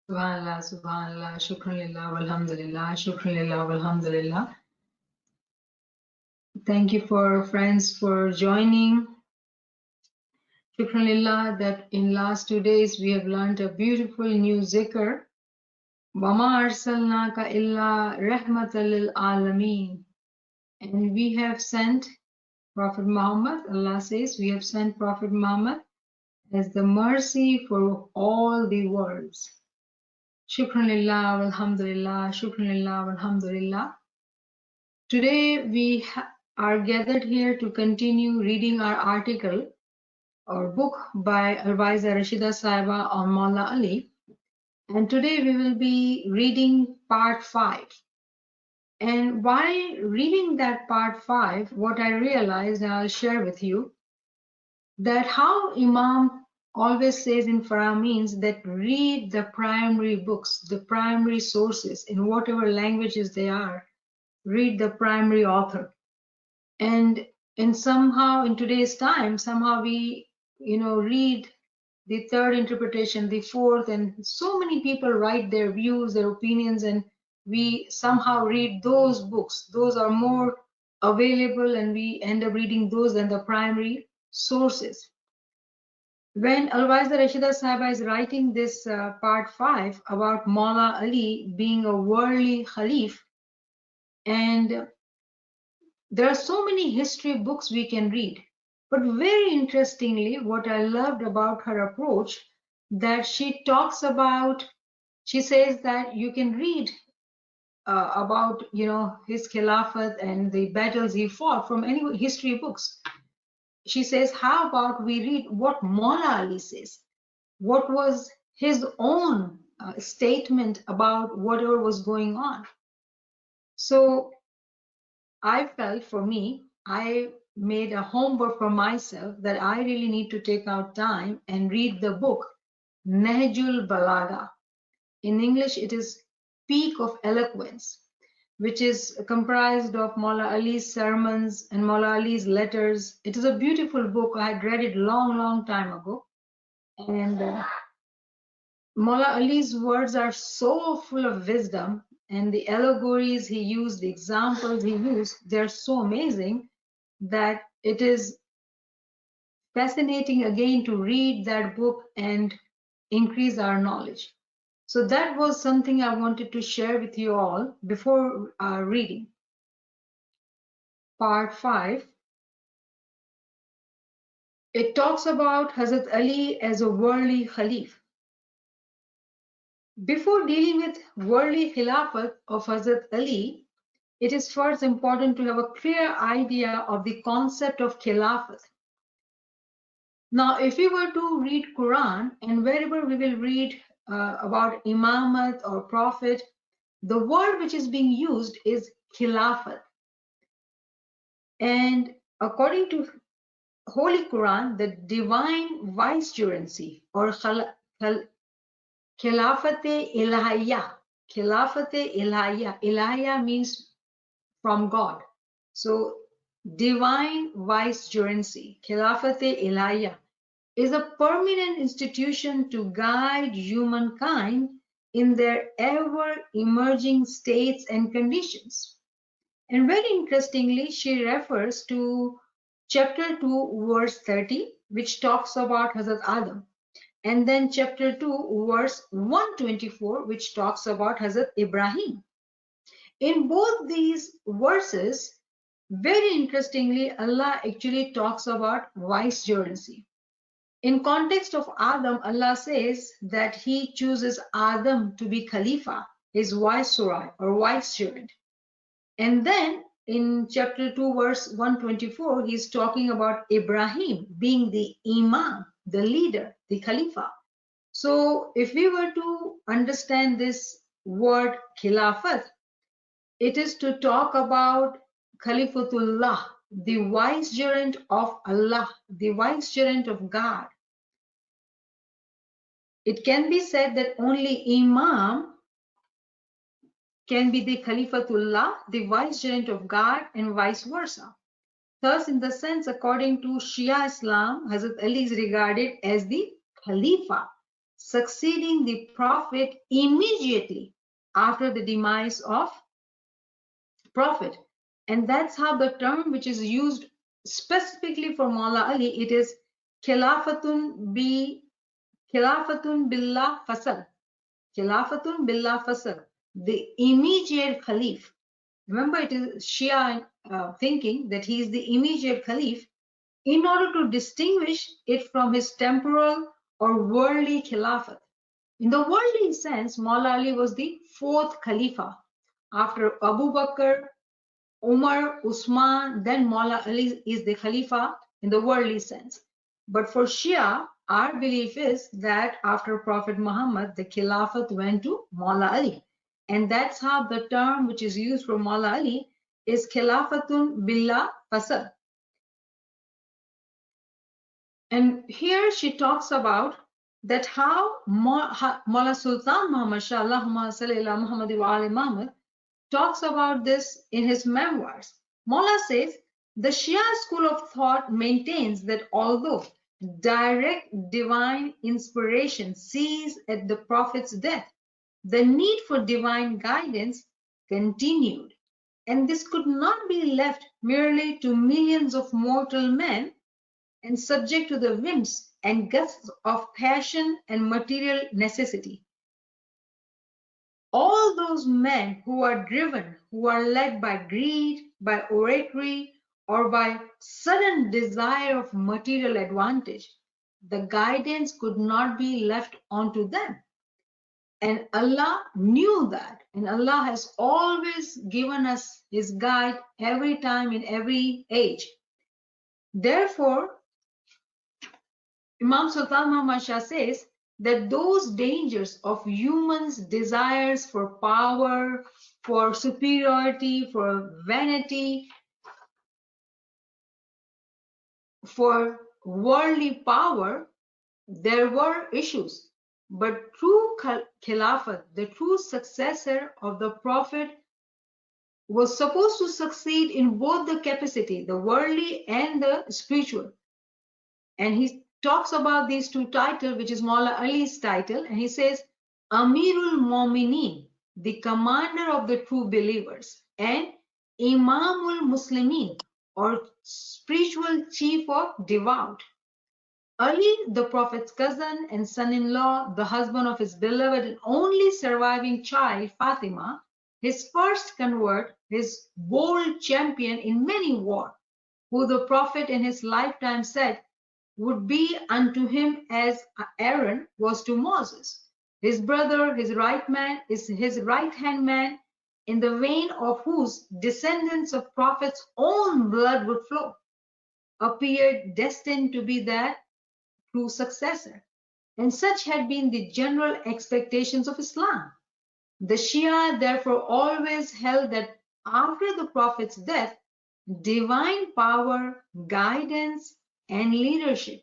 Subhanallah, Subhanallah, Shukran Lillah, Walhamdulillah, Shukran Lillah, Walhamdulillah. Thank you for friends for joining. Shukran Lillah that in last 2 days we have learned a beautiful new zikr. Wama arsalnaka illa rahmatan lil alameen. And we have sent Prophet Muhammad, Allah says, we have sent Prophet Muhammad as the mercy for all the worlds. Shukran Lillah, Walhamdulillah, Shukran Lillah, Walhamdulillah. Today we are gathered here to continue reading our article or book by ALWAEZA Rashida Saiba on Maula Ali, and today we will be reading part 5. And while reading that part 5, what I realized, and I'll share with you, that how Imam always says in Farameens that read the primary books, the primary sources in whatever languages they are, read the primary author. And somehow in today's time, somehow we read the third interpretation, the fourth, and so many people write their views, their opinions, and we somehow read those books. Those are more available, and we end up reading those than the primary sources. When ALWAEZA Rashida Sahaba is writing this part 5 about Maula Ali being a worldly Khalif, and there are so many history books we can read, but very interestingly, what I loved about her approach, that she talks about, she says that you can read about his Khilafat and the battles he fought from any history books. She says, how about we read what Maula Ali says? What was his own statement about whatever was going on? So I felt, for me, I made a homework for myself that I really need to take out time and read the book Nahjul Balagha. In English, it is Peak of Eloquence, which is comprised of Maula Ali's sermons and Maula Ali's letters. It is a beautiful book. I had read it long time ago. And Maula Ali's words are so full of wisdom, and the allegories he used, the examples he used, they're so amazing that it is fascinating again to read that book and increase our knowledge. So that was something I wanted to share with you all before reading. Part 5. It talks about Hazrat Ali as a worldly Khalif. Before dealing with worldly Khilafat of Hazrat Ali, it is first important to have a clear idea of the concept of Khilafat. Now, if we were to read Quran, and wherever we will read about Imamat or Prophet, the word which is being used is Khilafat. And according to Holy Quran, the divine vicegerency or Khilafat-e Ilahiyya. Khilafat-e Ilahiyya. Ilahiyya means from God. So divine vicegerency, Khilafat-e Ilahiyya, is a permanent institution to guide humankind in their ever-emerging states and conditions. And very interestingly, she refers to chapter 2, verse 30, which talks about Hazrat Adam, and then chapter 2, verse 124, which talks about Hazrat Ibrahim. In both these verses, very interestingly, Allah actually talks about vicegerency. In context of Adam, Allah says that he chooses Adam to be Khalifa, his viceroy or vicegerent. And then in chapter 2, verse 124, he's talking about Ibrahim being the Imam, the leader, the Khalifa. So if we were to understand this word Khilafat, it is to talk about Khalifatullah, the vicegerent of Allah, the vicegerent of God. It can be said that only Imam can be the Khalifatullah, the vicegerent of God, and vice versa. Thus, in the sense, according to Shia Islam, Hazrat Ali is regarded as the Khalifa, succeeding the Prophet immediately after the demise of Prophet. And that's how the term which is used specifically for Maula Ali, it is Khilafatun Billah Fasal. Khilafatun Billah Fasal, the immediate Khalif. Remember, it is Shia thinking that he is the immediate Khalif in order to distinguish it from his temporal or worldly Khilafat. In the worldly sense, Maula Ali was the fourth Khalifa. After Abu Bakr, Umar, Usman, then Maula Ali is the Khalifa in the worldly sense. But for Shia, our belief is that after Prophet Muhammad, the Khilafat went to Maula Ali. And that's how the term which is used for Maula Ali is Khilafatun Billah Fasal. And here she talks about that how Maula Sultan Muhammad Shah, Allahumma salli ala Muhammad wa ali Muhammad, talks about this in his memoirs. Maula says, the Shia school of thought maintains that although direct divine inspiration ceased at the Prophet's death, the need for divine guidance continued. And this could not be left merely to millions of mortal men and subject to the whims and gusts of passion and material necessity. All those men who are driven, who are led by greed, by oratory, or by sudden desire of material advantage, the guidance could not be left onto them. And Allah knew that, and Allah has always given us His guide every time in every age. Therefore, Imam Sultan Muhammad Shah says that those dangers of humans' desires for power, for superiority, for vanity, for worldly power, there were issues. But true Khilafat, the true successor of the Prophet, was supposed to succeed in both the capacity, the worldly and the spiritual. And he talks about these two titles, which is Maula Ali's title, and he says, Amirul Mu'mineen, the commander of the true believers, and Imamul Muslimin, or spiritual chief of devout. Ali, the Prophet's cousin and son-in-law, the husband of his beloved and only surviving child, Fatima, his first convert, his bold champion in many wars, who the Prophet in his lifetime said would be unto him as Aaron was to Moses. His brother, his right man, is his right-hand man, in the vein of whose descendants of Prophet's own blood would flow, appeared destined to be that true successor. And such had been the general expectations of Islam. The Shia therefore always held that after the Prophet's death, divine power, guidance, and leadership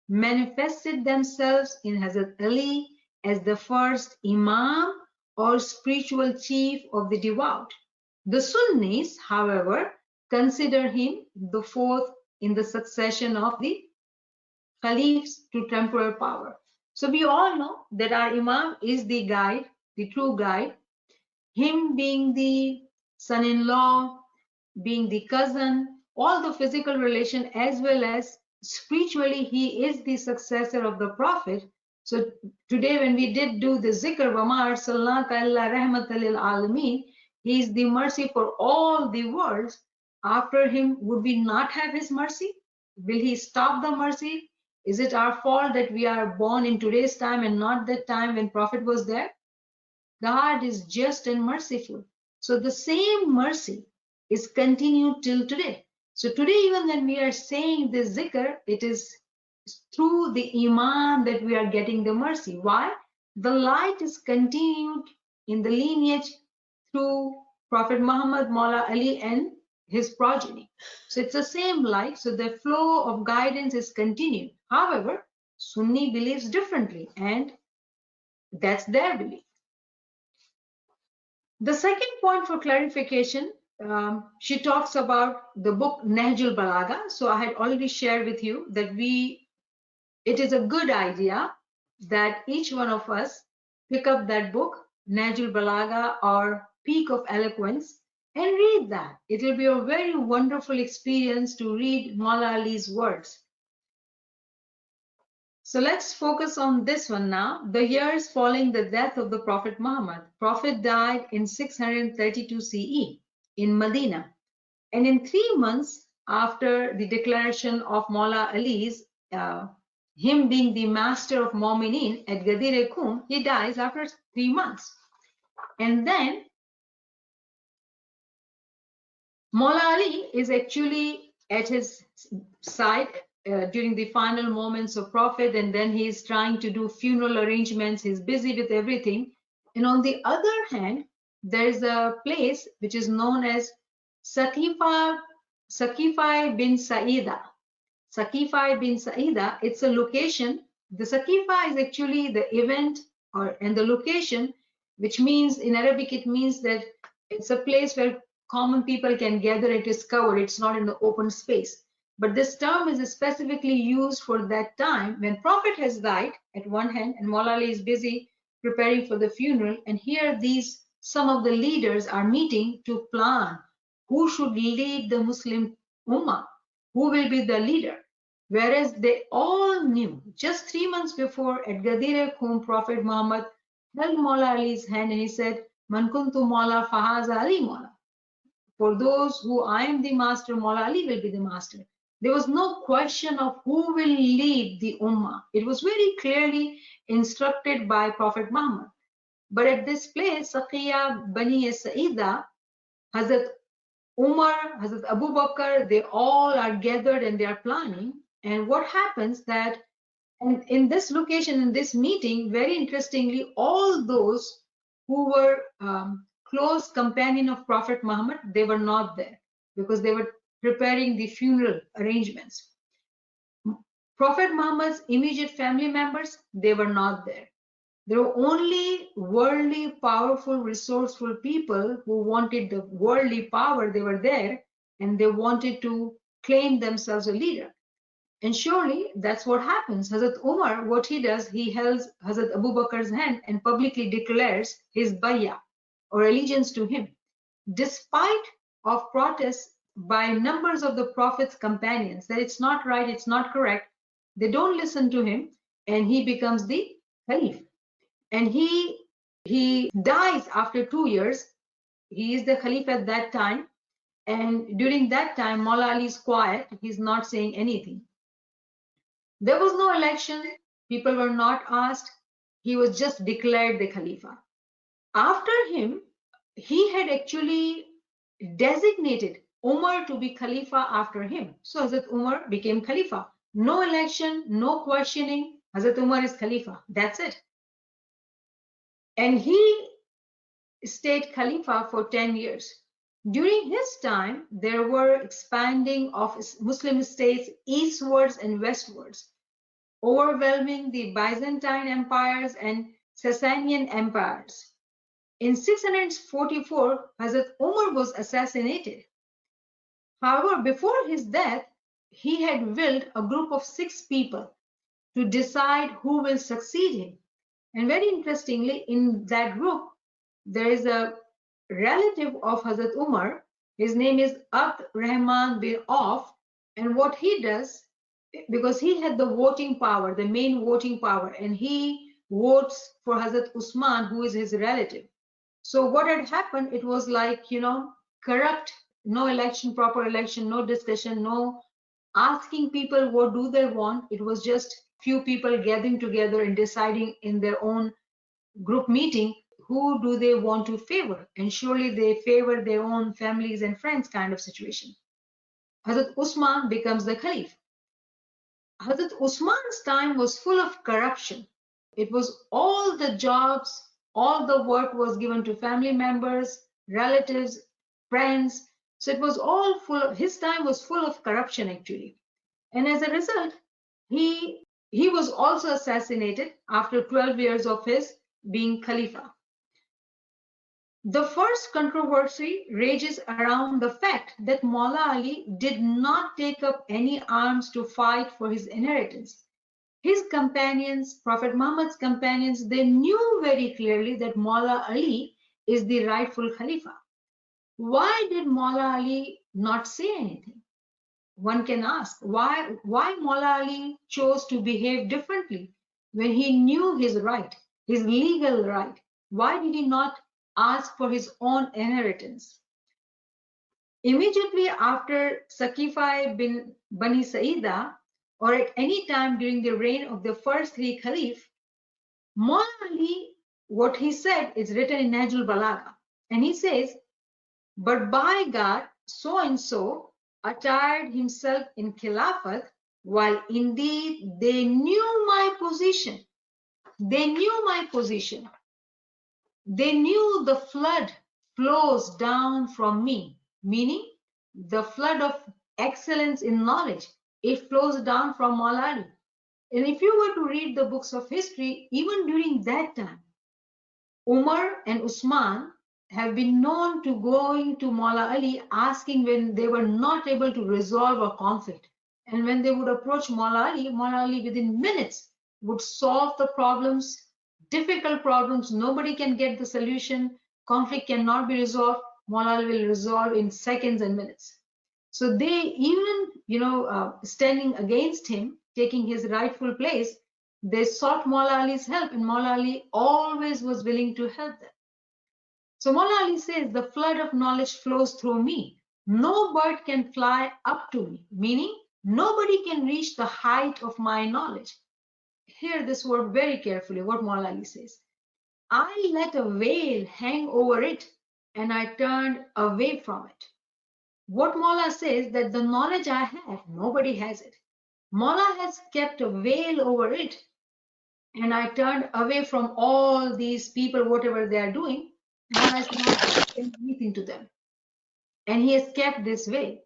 manifested themselves in Hazrat Ali as the first Imam or spiritual chief of the devout. The Sunnis, however, consider him the fourth in the succession of the Caliphs to temporal power. So we all know that our Imam is the guide, the true guide, him being the son-in-law, being the cousin, all the physical relation as well as spiritually he is the successor of the Prophet. So today when we did do the zikr, وَمَا أَرْسَلْنَاكَ إِلَّا رَحْمَةً لِلْعَالَمِينَ, he is the mercy for all the worlds. After him, would we not have his mercy? Will he stop the mercy? Is it our fault that we are born in today's time and not that time when Prophet was there? God is just and merciful. So the same mercy is continued till today. So today, even when we are saying this zikr, it is through the Imam that we are getting the mercy. Why? The light is continued in the lineage through Prophet Muhammad, Maula Ali, and his progeny. So it's the same light. So the flow of guidance is continued. However, Sunni believes differently, and that's their belief. The second point for clarification, she talks about the book Nahjul Balagha. So I had already shared with you that it is a good idea that each one of us pick up that book, Najul Balaga or Peak of Eloquence, and read that. It will be a very wonderful experience to read Maula Ali's words. So let's focus on this one now. The years following the death of the Prophet Muhammad. Prophet died in 632 CE in Medina. And in 3 months after the declaration of Maula Ali's, him being the master of Mu'mineen at Ghadir Qum, he dies after 3 months. And then Maula Ali is actually at his side during the final moments of Prophet, and then he's trying to do funeral arrangements. He's busy with everything. And on the other hand, there's a place which is known as Saqifa bin Saida. Saqifa bin Saida, it's a location. The Saqifa is actually the event and the location, which means in Arabic, it means that it's a place where common people can gather. It is covered. It's not in the open space. But this term is specifically used for that time when Prophet has died at one hand and Maula Ali is busy preparing for the funeral. And here some of the leaders are meeting to plan who should lead the Muslim Ummah, who will be the leader. Whereas they all knew just 3 months before at Ghadir Qum, Prophet Muhammad held Maula Ali's hand and he said, Man kuntu Maula fahaza Ali Maula. For those who I am the master, Maula Ali will be the master. There was no question of who will lead the Ummah. It was very clearly instructed by Prophet Muhammad. But at this place, Saqiya Bani Saida, Hazrat Umar, Hazrat Abu Bakr, they all are gathered and they are planning. And what happens that in this location, in this meeting, very interestingly, all those who were close companion of Prophet Muhammad, they were not there because they were preparing the funeral arrangements. Prophet Muhammad's immediate family members, they were not there. There were only worldly, powerful, resourceful people who wanted the worldly power. They were there and they wanted to claim themselves a leader. And surely that's what happens. Hazrat Umar, what he does, he holds Hazrat Abu Bakr's hand and publicly declares his bayah or allegiance to him. Despite of protests by numbers of the Prophet's companions that it's not right, it's not correct, they don't listen to him and he becomes the Caliph. And he dies after 2 years. He is the Caliph at that time. And during that time, Maula Ali is quiet. He's not saying anything. There was no election. People were not asked. He was just declared the Khalifa. After him, he had actually designated Umar to be Khalifa after him. So Hazrat Umar became Khalifa. No election, no questioning. Hazrat Umar is Khalifa. That's it. And he stayed Khalifa for 10 years. During his time, there were expanding of Muslim states eastwards and westwards, overwhelming the Byzantine empires and Sasanian empires. In 644, Hazrat Umar was assassinated. However, before his death, he had willed a group of 6 people to decide who will succeed him. And very interestingly, in that group, there is a relative of Hazrat Umar. His name is Abd Rahman bin Auf. And what he does, because he had the voting power, the main voting power, and he votes for Hazrat Usman, who is his relative. So what had happened, it was like, corrupt, no election, proper election, no discussion, no asking people what do they want. It was just few people gathering together and deciding in their own group meeting who do they want to favor. And surely they favor their own families and friends kind of situation. Hazrat Usman becomes the Caliph. Hazrat Usman's time was full of corruption. It was all the jobs, all the work was given to family members, relatives, friends. So it was all his time was full of corruption actually. And as a result, he was also assassinated after 12 years of his being Khalifa. The first controversy rages around the fact that Maula Ali did not take up any arms to fight for his inheritance. His companions, Prophet Muhammad's companions, they knew very clearly that Maula Ali is the rightful Khalifa. Why did Maula Ali not say anything? One can ask, why Maula Ali chose to behave differently when he knew his right, his legal right? Why did he not ask for his own inheritance? Immediately after Sakifai bin Bani Saida, or at any time during the reign of the first three Caliph, Maula Ali, what he said is written in Najul Balaga, and he says, but by God, so and so attired himself in Khilafat, while indeed they knew my position. They knew my position. They knew the flood flows down from me, meaning the flood of excellence in knowledge. It flows down from Maula Ali. And if you were to read the books of history, even during that time, Umar and Usman have been known to going to Maula Ali asking when they were not able to resolve a conflict. And when they would approach Maula Ali within minutes would solve the problems, difficult problems. Nobody can get the solution. Conflict cannot be resolved. Maula Ali will resolve in seconds and minutes. So they even, standing against him, taking his rightful place, they sought Maula Ali's help, and Maula Ali always was willing to help them. So Maula Ali says, the flood of knowledge flows through me. No bird can fly up to me, meaning nobody can reach the height of my knowledge. Hear this word very carefully, what Maula Ali says. I let a veil hang over it, and I turned away from it. What Maula says that the knowledge I have, nobody has it. Maula has kept a veil over it, and I turned away from all these people, whatever they are doing. Maula is not saying anything to them. And he has kept this veil.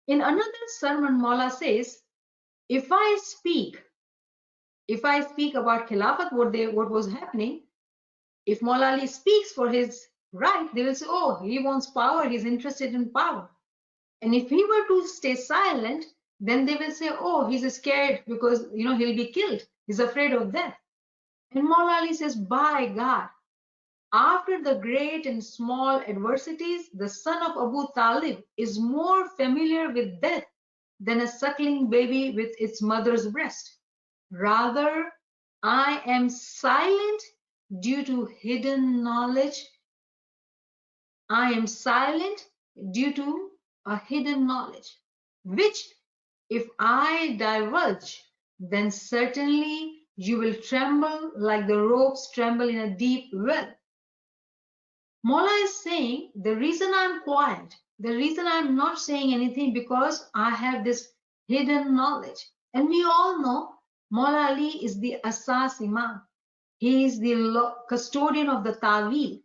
In another sermon, Maula says, if I speak about Khilafat, what was happening, if Maula Ali speaks for his right, they will say, oh, he wants power, he's interested in power. And if he were to stay silent, then they will say, oh, he's scared because, he'll be killed. He's afraid of death. And Maula Ali says, by God, after the great and small adversities, the son of Abu Talib is more familiar with death than a suckling baby with its mother's breast. Rather, I am silent due to hidden knowledge. I am silent due to a hidden knowledge, which if I divulge, then certainly you will tremble like the ropes tremble in a deep well. Maula is saying the reason I'm quiet, the reason I'm not saying anything, because I have this hidden knowledge. And we all know Maula Ali is the Asas Imam. He is the custodian of the Ta'wil.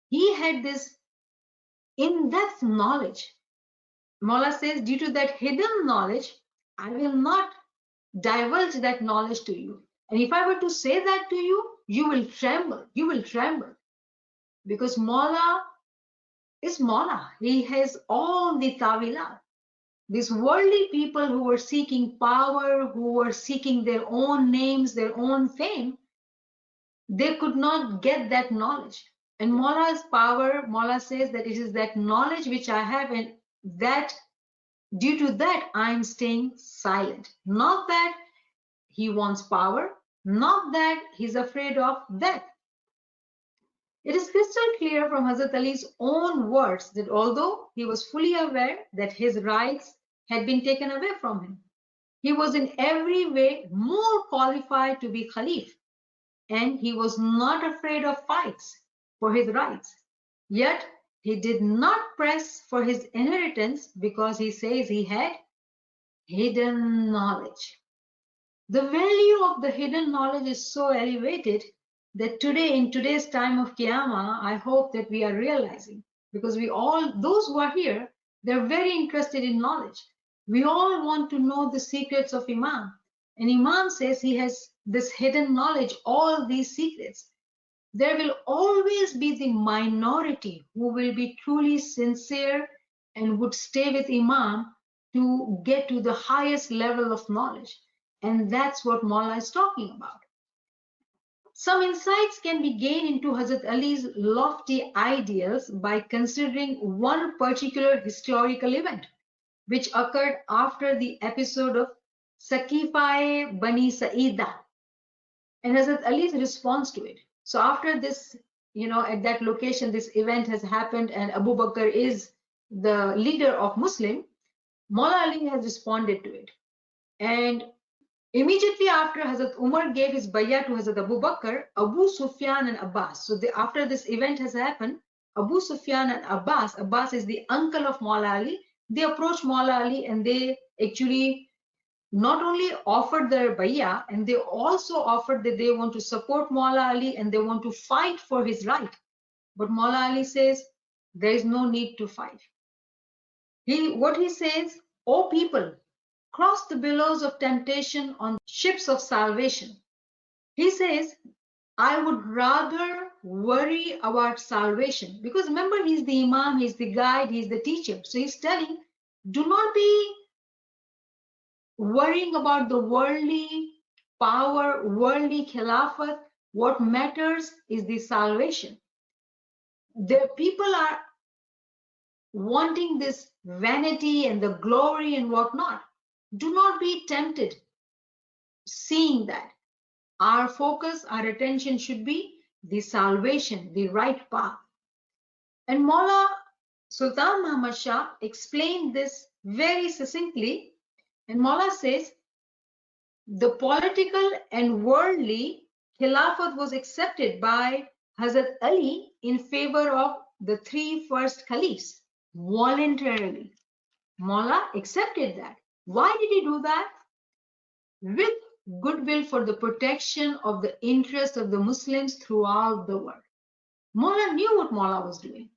He had this in-depth knowledge. Maula says, due to that hidden knowledge, I will not divulge that knowledge to you. And if I were to say that to you, you will tremble. You will tremble. Because Maula is Maula. He has all the tawilat. These worldly people who were seeking power, who were seeking their own names, their own fame, they could not get that knowledge. And Maula's power, Maula says that it is that knowledge which I have, and that due to that I am staying silent. Not that he wants power, not that he's afraid of death. It is crystal clear from Hazrat Ali's own words that although he was fully aware that his rights had been taken away from him, he was in every way more qualified to be Khalif, and he was not afraid of fights for his rights. Yet he did not press for his inheritance because he says he had hidden knowledge. The value of the hidden knowledge is so elevated that today, in today's time of Qiyamah, I hope that we are realizing, because those who are here, they're very interested in knowledge. We all want to know the secrets of Imam. And Imam says he has this hidden knowledge, all these secrets. There will always be the minority who will be truly sincere and would stay with Imam to get to the highest level of knowledge. And that's what Maula is talking about. Some insights can be gained into Hazrat Ali's lofty ideals by considering one particular historical event, which occurred after the episode of Saqifa Bani Saida, and Hazrat Ali's response to it. So after this, at that location, this event has happened, and Abu Bakr is the leader of Muslim. Maula Ali has responded to it. And immediately after Hazrat Umar gave his bayah to Hazrat Abu Bakr, Abu Sufyan and Abbas. So after this event has happened, Abu Sufyan and Abbas is the uncle of Maula Ali, they approached Maula Ali and they actually not only offered their bayah, and they also offered that they want to support Maula Ali and they want to fight for his right. But Maula Ali says, there is no need to fight. What he says, "O people, cross the billows of temptation on ships of salvation." He says, I would rather worry about salvation, because remember, he's the Imam, he's the guide, he's the teacher. So he's telling, do not be worrying about the worldly power, worldly khilafat. What matters is the salvation. The people are wanting this vanity and the glory and whatnot. Do not be tempted seeing that. Our focus, our attention should be the salvation, the right path. And Maula Sultan Muhammad Shah explained this very succinctly. And Maula says, the political and worldly Khilafat was accepted by Hazrat Ali in favor of the three first caliphs voluntarily. Maula accepted that. Why did he do that? With goodwill for the protection of the interests of the Muslims throughout the world. Maula knew what Maula was doing.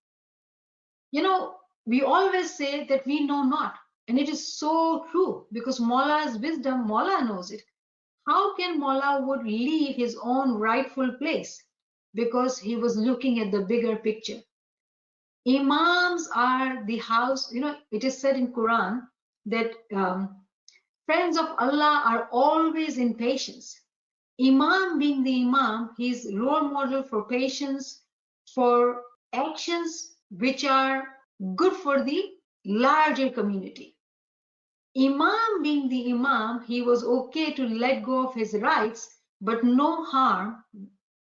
We always say that we know not, and it is so true, because Maula's wisdom, Maula knows it. How can Maula would leave his own rightful place? Because he was looking at the bigger picture. Imams are the house, it is said in Quran that friends of Allah are always in patience. Imam being the Imam, he is role model for patience, for actions which are good for the larger community. Imam being the Imam, he was okay to let go of his rights, but no harm.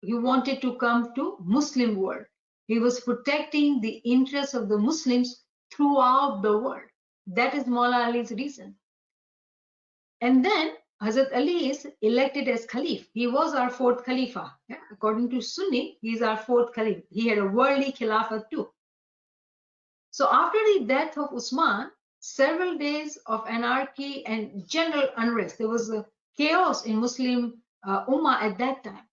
He wanted to come to Muslim world. He was protecting the interests of the Muslims throughout the world. That is Maula Ali's reason. And then Hazrat Ali is elected as Khalif. He was our fourth Khalifa. Yeah? According to Sunni, he is our fourth Khalif. He had a worldly Khilafat too. So after the death of Usman, several days of anarchy and general unrest. There was a chaos in Muslim Ummah at that time.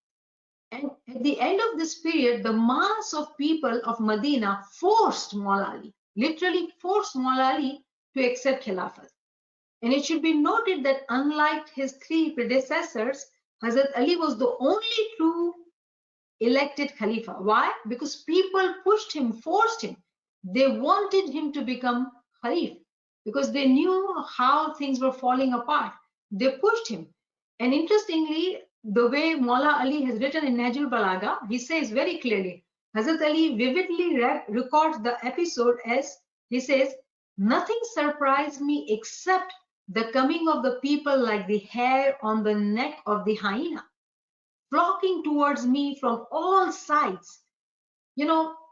And at the end of this period, the mass of people of Medina forced Maula Ali, literally forced Maula Ali to accept Khilafat. And it should be noted that unlike his three predecessors, Hazrat Ali was the only true elected Khalifa. Why? Because people pushed him, forced him. They wanted him to become Khalif because they knew how things were falling apart. They pushed him. And interestingly, the way Maula Ali has written in Najul Balaga, he says very clearly, Hazrat Ali vividly records the episode as, he says, nothing surprised me except the coming of the people like the hair on the neck of the hyena, flocking towards me from all sides.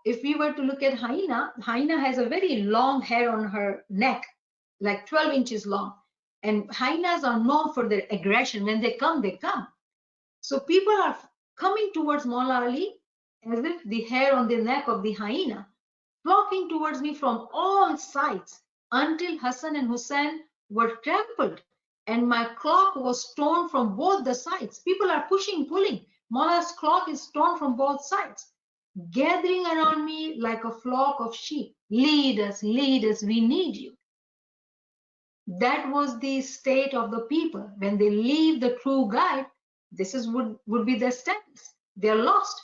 If we were to look at hyena has a very long hair on her neck, like 12 inches long. And hyenas are known for their aggression. When they come, they come. So people are coming towards Maula Ali as if the hair on the neck of the hyena, flocking towards me from all sides until Hassan and Hussein were trampled and my cloak was torn from both the sides. People are pushing, pulling. Maula's cloak is torn from both sides, gathering around me like a flock of sheep. Lead us, we need you. That was the state of the people. When they leave the true guide, this is would be their status. They are lost.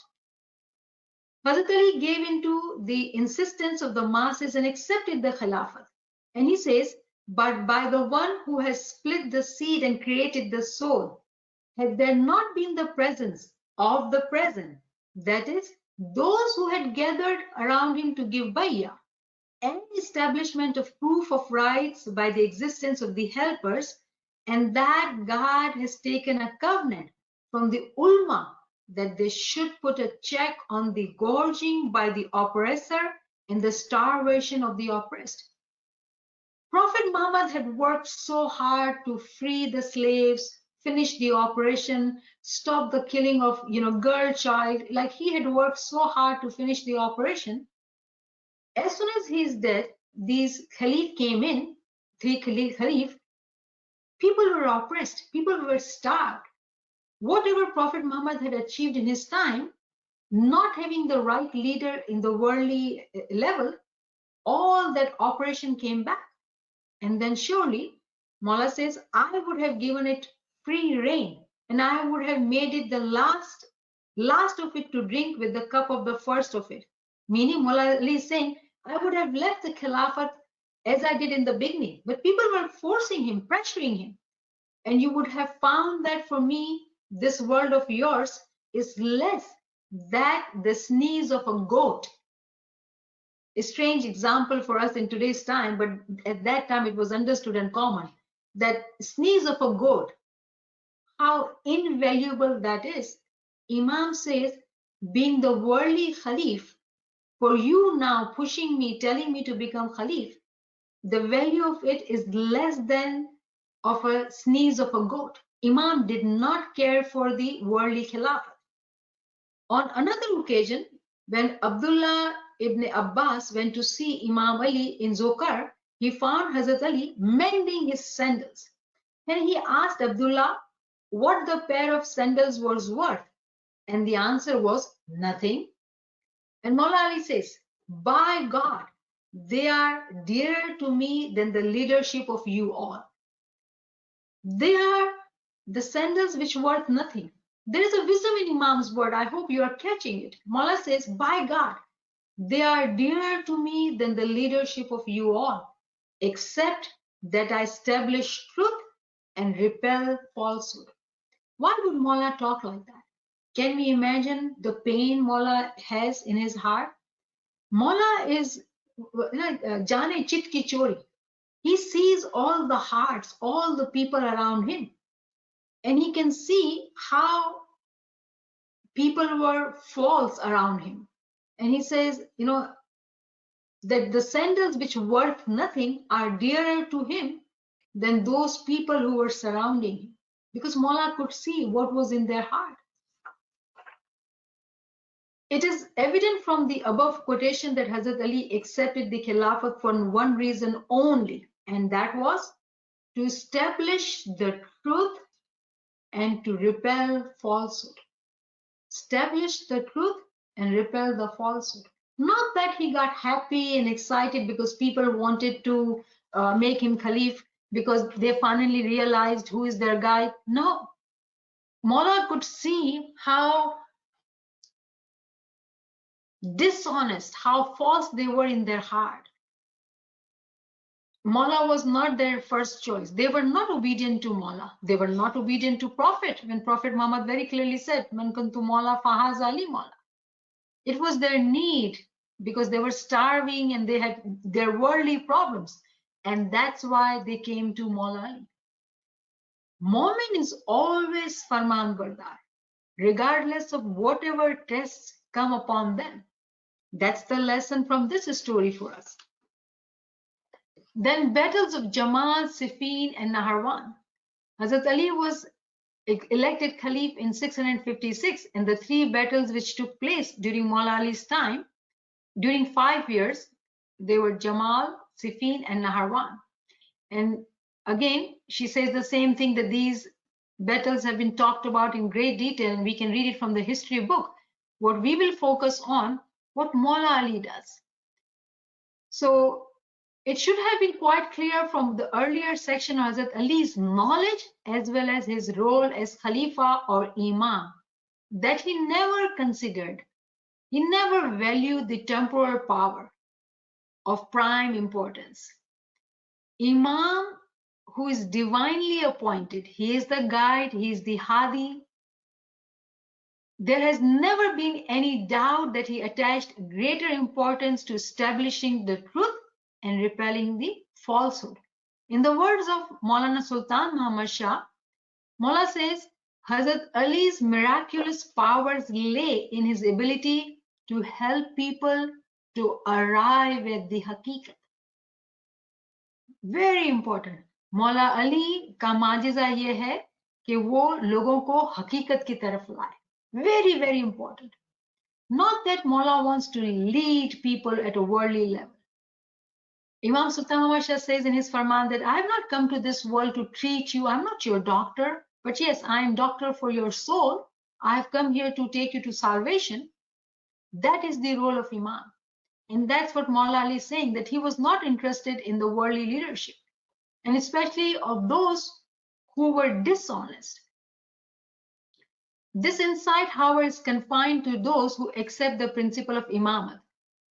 Hazrat Ali gave into the insistence of the masses and accepted the Khilafat. And he says, but by the one who has split the seed and created the soul, had there not been the presence of the present, that is, those who had gathered around him to give bayah, and establishment of proof of rights by the existence of the helpers, and that God has taken a covenant from the ulama that they should put a check on the gorging by the oppressor and the starvation of the oppressed. Prophet Muhammad had worked so hard to free the slaves, finish the operation, stop the killing of girl child. Like he had worked so hard to finish the operation. As soon as he is dead, these Khalif came in, three Khalif, people were oppressed, people were starved. Whatever Prophet Muhammad had achieved in his time, not having the right leader in the worldly level, all that operation came back. And then surely, Mullah says, I would have given it free rein, and I would have made it the last of it to drink with the cup of the first of it. Meaning, Mullah Ali is saying, I would have left the Khilafat as I did in the beginning, but people were forcing him, pressuring him. And you would have found that for me, this world of yours is less than the sneeze of a goat. A strange example for us in today's time, but at that time it was understood and common, that sneeze of a goat, how invaluable that is. Imam says, being the worldly Khalif, for you now pushing me, telling me to become Khalif, the value of it is less than of a sneeze of a goat. Imam did not care for the worldly Khilafat. On another occasion, when Abdullah ibn Abbas went to see Imam Ali in Zokar, he found Hazrat Ali mending his sandals. And he asked Abdullah what the pair of sandals was worth. And the answer was nothing. And Maula Ali says, by God, they are dearer to me than the leadership of you all. They are the sandals which worth nothing. There is a wisdom in Imam's word. I hope you are catching it. Mullah says, by God, they are dearer to me than the leadership of you all, except that I establish truth and repel falsehood. Why would Mullah talk like that? Can we imagine the pain Mullah has in his heart? Mullah is Jane Chit Ki Chori. He sees all the hearts, all the people around him. And he can see how people were false around him. And he says, that the sandals which worth nothing are dearer to him than those people who were surrounding him. Because Mullah could see what was in their heart. It is evident from the above quotation that Hazrat Ali accepted the Khilafat for one reason only, and that was to establish the truth and to repel falsehood. Establish the truth and repel the falsehood. Not that he got happy and excited because people wanted to make him Khalif because they finally realized who is their guy. No. Mullah could see how dishonest, how false they were in their heart. Mullah was not their first choice. They were not obedient to Mullah. They were not obedient to Prophet. When Prophet Muhammad very clearly said, Man kuntu Mullah fahaz Ali Mullah. It was their need because they were starving and they had their worldly problems. And that's why they came to Mullah Ali. Mu'min is always Farman Bardar, regardless of whatever tests come upon them. That's the lesson from this story for us. Then battles of Jamal, Siffin, and Naharawan. Hazrat Ali was elected Caliph in 656, and the three battles which took place during Maula Ali's time, during 5 years, they were Jamal, Siffin, and Naharawan. And again, she says the same thing, that these battles have been talked about in great detail, and we can read it from the history book. What we will focus on, what Maula Ali does. So it should have been quite clear from the earlier section of Hazrat Ali's knowledge as well as his role as Khalifa or Imam, that he never considered, he never valued the temporal power of prime importance. Imam who is divinely appointed, he is the guide, he is the Hadi. There has never been any doubt that he attached greater importance to establishing the truth and repelling the falsehood. In the words of Maulana Sultan Muhammad Shah, Maula says, Hazrat Ali's miraculous powers lay in his ability to help people to arrive at the haqiqat. Very important. मौला अली का माजिजा ये है कि वो लोगों को हकीकत की तरफ लाए. Very, very important. Not that Maula wants to lead people at a worldly level. Imam Sultan Muhammad Shah says in his farman that I have not come to this world to treat you. I'm not your doctor. But yes, I am doctor for your soul. I have come here to take you to salvation. That is the role of Imam. And that's what Maula Ali is saying, that he was not interested in the worldly leadership, and especially of those who were dishonest. This insight, however, is confined to those who accept the principle of Imamat.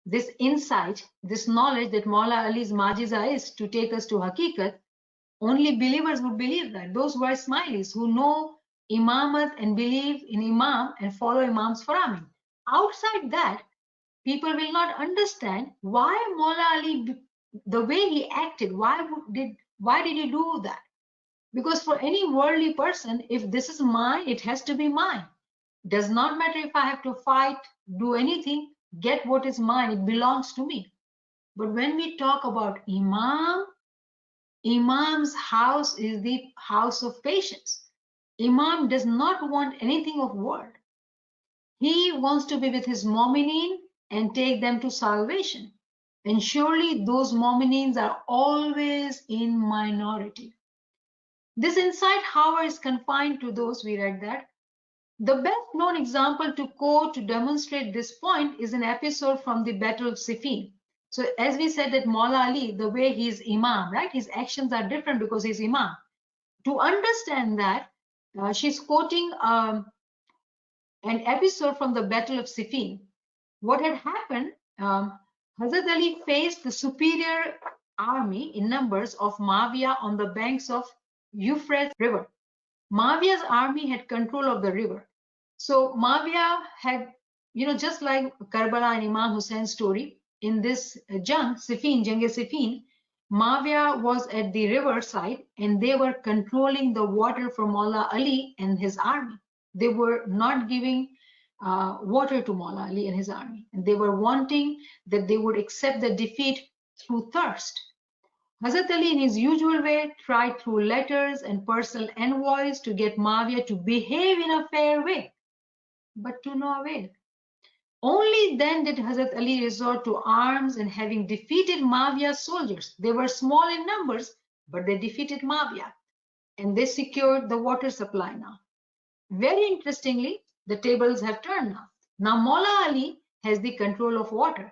This insight, this knowledge that Maula Ali's Majiza is to take us to Hakikat, only believers would believe that. Those who are Ismailis, who know Imamat and believe in Imam and follow Imam's Faramin. Outside that, people will not understand why Maula Ali, the way he acted, why did he do that? Because for any worldly person, if this is mine, it has to be mine. Does not matter if I have to fight, do anything, get what is mine, it belongs to me. But when we talk about Imam, Imam's house is the house of patience. Imam does not want anything of world. He wants to be with his mu'mineen and take them to salvation. And surely those mu'mineens are always in minority. This insight, however, is confined to those, we read that. The best known example to quote to demonstrate this point is an episode from the Battle of Siffin. So as we said that Maula Ali, the way he is Imam, right? His actions are different because he's Imam. To understand that, she's quoting an episode from the Battle of Siffin. What had happened, Hazrat Ali faced the superior army in numbers of Muawiyah on the banks of Euphrates River. Muawiyah's army had control of the river. So Muawiyah had, just like Karbala and Imam Hussein's story, in this Jang Siffin, Muawiyah was at the riverside and they were controlling the water for Maula Ali and his army. They were not giving water to Maula Ali and his army. And they were wanting that they would accept the defeat through thirst. Hazrat Ali, in his usual way, tried through letters and personal envoys to get Muawiyah to behave in a fair way, but to no avail. Only then did Hazrat Ali resort to arms, and having defeated Muawiyah's soldiers, they were small in numbers, but they defeated Muawiyah, and they secured the water supply now. Very interestingly, the tables have turned now. Now Maula Ali has the control of water.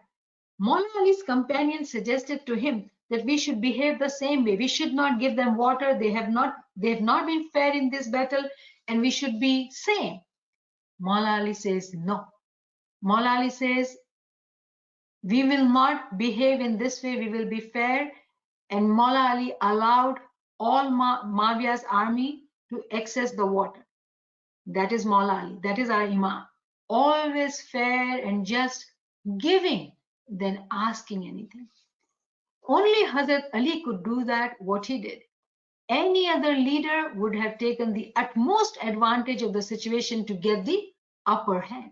Maula Ali's companions suggested to him that we should behave the same way. We should not give them water. They have not been fair in this battle, and we should be same. Maula Ali says no. Maula Ali says we will not behave in this way. We will be fair. And Maula Ali allowed all Muawiyah's army to access the water. That is Maula Ali. That is our Imam. Always fair and just, giving than asking anything. Only Hazrat Ali could do that, what he did. Any other leader would have taken the utmost advantage of the situation to get the upper hand,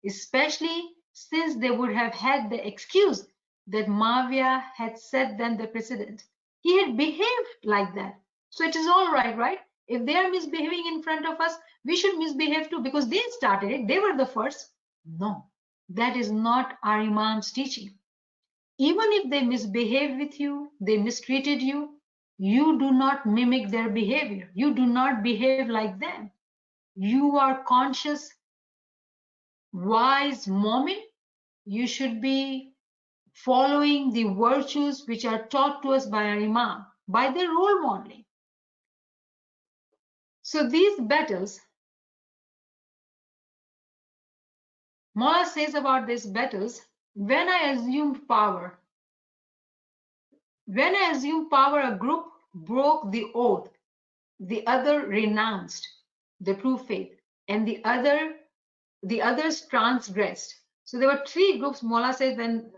especially since they would have had the excuse that Muawiyah had set them the precedent. He had behaved like that. So it is all right, right? If they are misbehaving in front of us, we should misbehave too because they started it. They were the first. No, that is not our Imam's teaching. Even if they misbehaved with you, they mistreated you, you do not mimic their behavior. You do not behave like them. You are conscious, wise mu'min. You should be following the virtues which are taught to us by our Imam, by their role modeling. So these battles, Maula says about these battles, when I assumed power, When I assumed power, a group broke the oath, the other renounced the true faith, and the others transgressed. So there were three groups. Mullah said when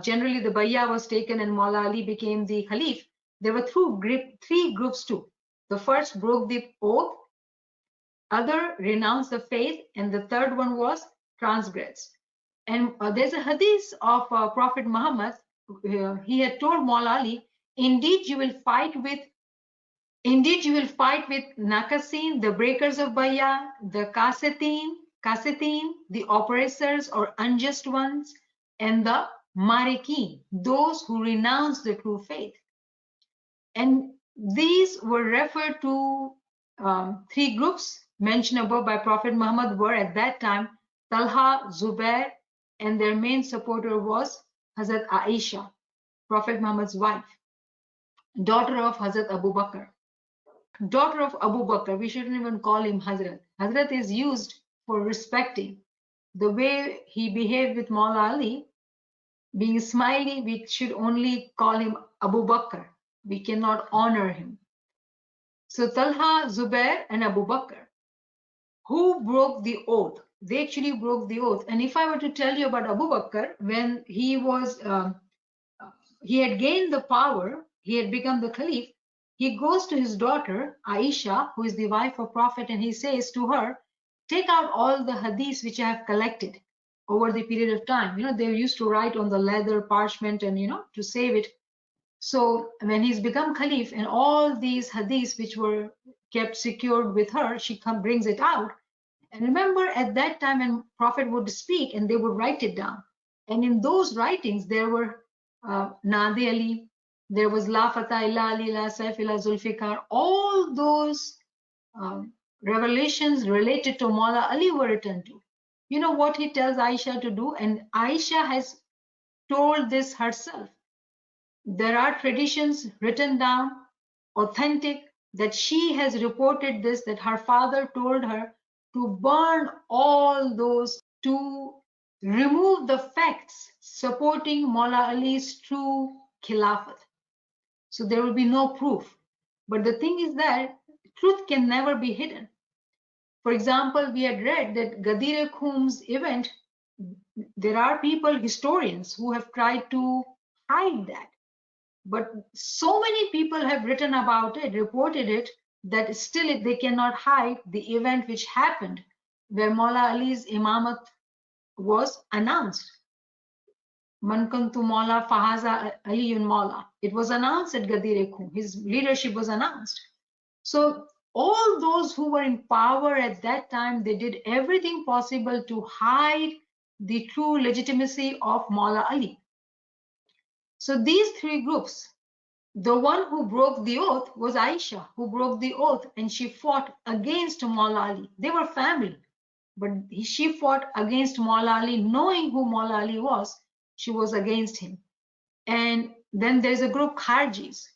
generally the bayah was taken and Mullah Ali became the Khalif, there were three groups too. The first broke the oath, other renounced the faith, and the third one was transgressed. And there's a hadith of Prophet Muhammad. He had told Mullah Ali, Indeed, you will fight with Nakasin, the breakers of Bayah, the Kasetin, the oppressors or unjust ones, and the Marikin, those who renounce the true faith. And these were referred to three groups mentioned above by Prophet Muhammad were at that time Talha, Zubair, and their main supporter was Hazrat Aisha, Prophet Muhammad's wife, daughter of Hazrat Abu Bakr. Daughter of Abu Bakr, we shouldn't even call him Hazrat. Hazrat is used for respecting. The way he behaved with Maula Ali, being smiley, we should only call him Abu Bakr. We cannot honor him. So Talha, Zubair, and Abu Bakr, who broke the oath? They actually broke the oath. And if I were to tell you about Abu Bakr, when he had gained the power, he had become the Caliph, he goes to his daughter, Aisha, who is the wife of Prophet, and he says to her, take out all the hadiths which I have collected over the period of time. They used to write on the leather parchment and, to save it. So when he's become Caliph and all these hadiths which were kept secured with her, she brings it out. And remember at that time when Prophet would speak and they would write it down. And in those writings, there were Nadi Ali, there was La Fatah illa Ali, La Saif illa Zulfikar, all those revelations related to Maula Ali were written to. You know what he tells Aisha to do? And Aisha has told this herself. There are traditions written down, authentic, that she has reported this, that her father told her to burn all those, to remove the facts supporting Maula Ali's true Khilafat. So there will be no proof. But the thing is that truth can never be hidden. For example, we had read that Ghadir Khum's event, there are people, historians, who have tried to hide that. But so many people have written about it, reported it, that still they cannot hide the event which happened where Maula Ali's imamat was announced. Man kuntu Maula Fahaza Aliyun Maula. It was announced at Ghadir Khum. His leadership was announced. So all those who were in power at that time, they did everything possible to hide the true legitimacy of Maula Ali. So these three groups, the one who broke the oath was Aisha, who broke the oath, and she fought against Maula Ali. They were family, but she fought against Maula Ali, knowing who Maula Ali was. She was against him. And then there's a group, Kharjis,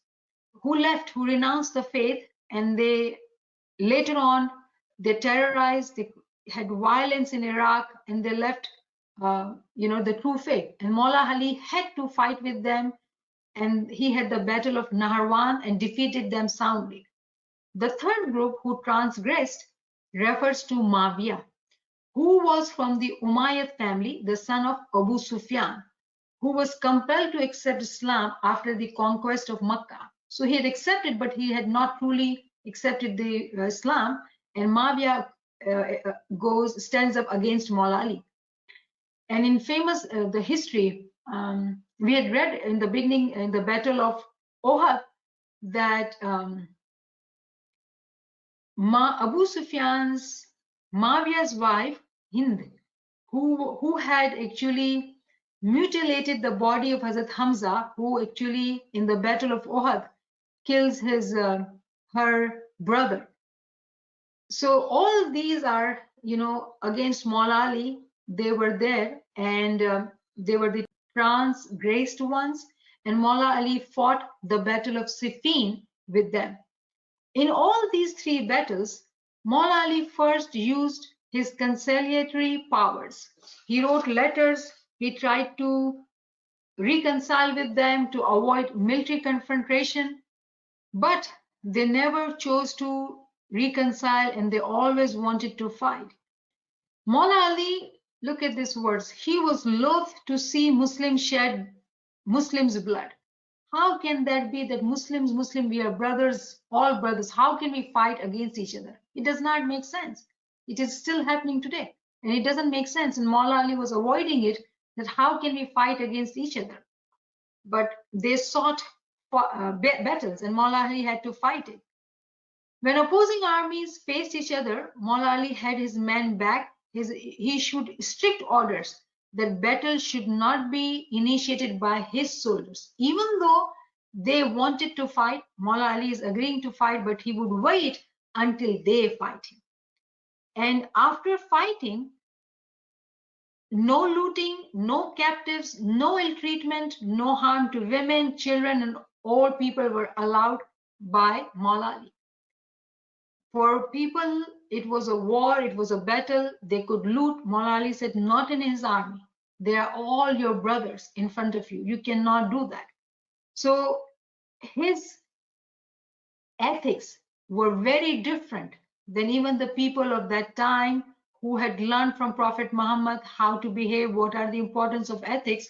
who left, who renounced the faith, and they later on they terrorized, they had violence in Iraq, and they left the true faith. And Maula Ali had to fight with them, and he had the battle of Naharwan and defeated them soundly. The third group who transgressed refers to Muawiyah, who was from the Umayyad family, the son of Abu Sufyan, who was compelled to accept Islam after the conquest of Makkah. So he had accepted, but he had not truly accepted the Islam, and Muawiyah stands up against Maula Ali. And in famous the history, we had read in the beginning, in the Battle of Ohad, that Abu Sufyan's, Muawiyah's wife, Hind, who had actually mutilated the body of Hazrat Hamza, who actually in the Battle of Ohad kills her brother. So all these are, against Maula Ali. They were there, and they were the transgressed ones, and Maula Ali fought the Battle of Siffin with them. In all these three battles, Maula Ali first used his conciliatory powers. He wrote letters, he tried to reconcile with them, to avoid military confrontation, but they never chose to reconcile and they always wanted to fight. Maula Ali, look at these words, he was loath to see Muslims shed Muslims' blood. How can that be that Muslims, we are brothers, all brothers? How can we fight against each other? It does not make sense. It is still happening today. And it doesn't make sense. And Maula Ali was avoiding it, that how can we fight against each other? But they sought battles and Maula Ali had to fight it. When opposing armies faced each other, Maula Ali had his men back. He issued strict orders that battle should not be initiated by his soldiers. Even though they wanted to fight, Maula Ali is agreeing to fight, but he would wait until they fight him. And after fighting, no looting, no captives, no ill treatment, no harm to women, children, and old people were allowed by Maula Ali. For people, it was a war, it was a battle, they could loot. Maula Ali said, not in his army. They are all your brothers in front of you. You cannot do that. So his ethics were very different than even the people of that time who had learned from Prophet Muhammad how to behave, what are the importance of ethics.